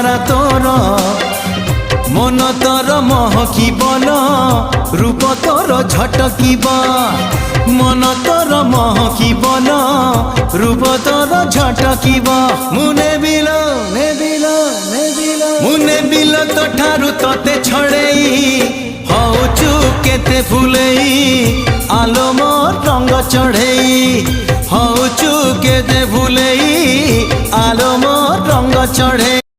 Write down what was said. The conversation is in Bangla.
চেহারা তোর মন তোর মহকিবন রূপ তোর ঝটকিব মন তোর মহকিবন রূপ তোর ঝটকিব মুনে বিল মুনে বিল তো ঠারু তোতে ছড়েই হউচু কেতে ফুলেই আলো মোর রঙ্গ চढ़ेई হউচু কেতে ফুলেই আলো মোর রঙ্গ চढ़ेई।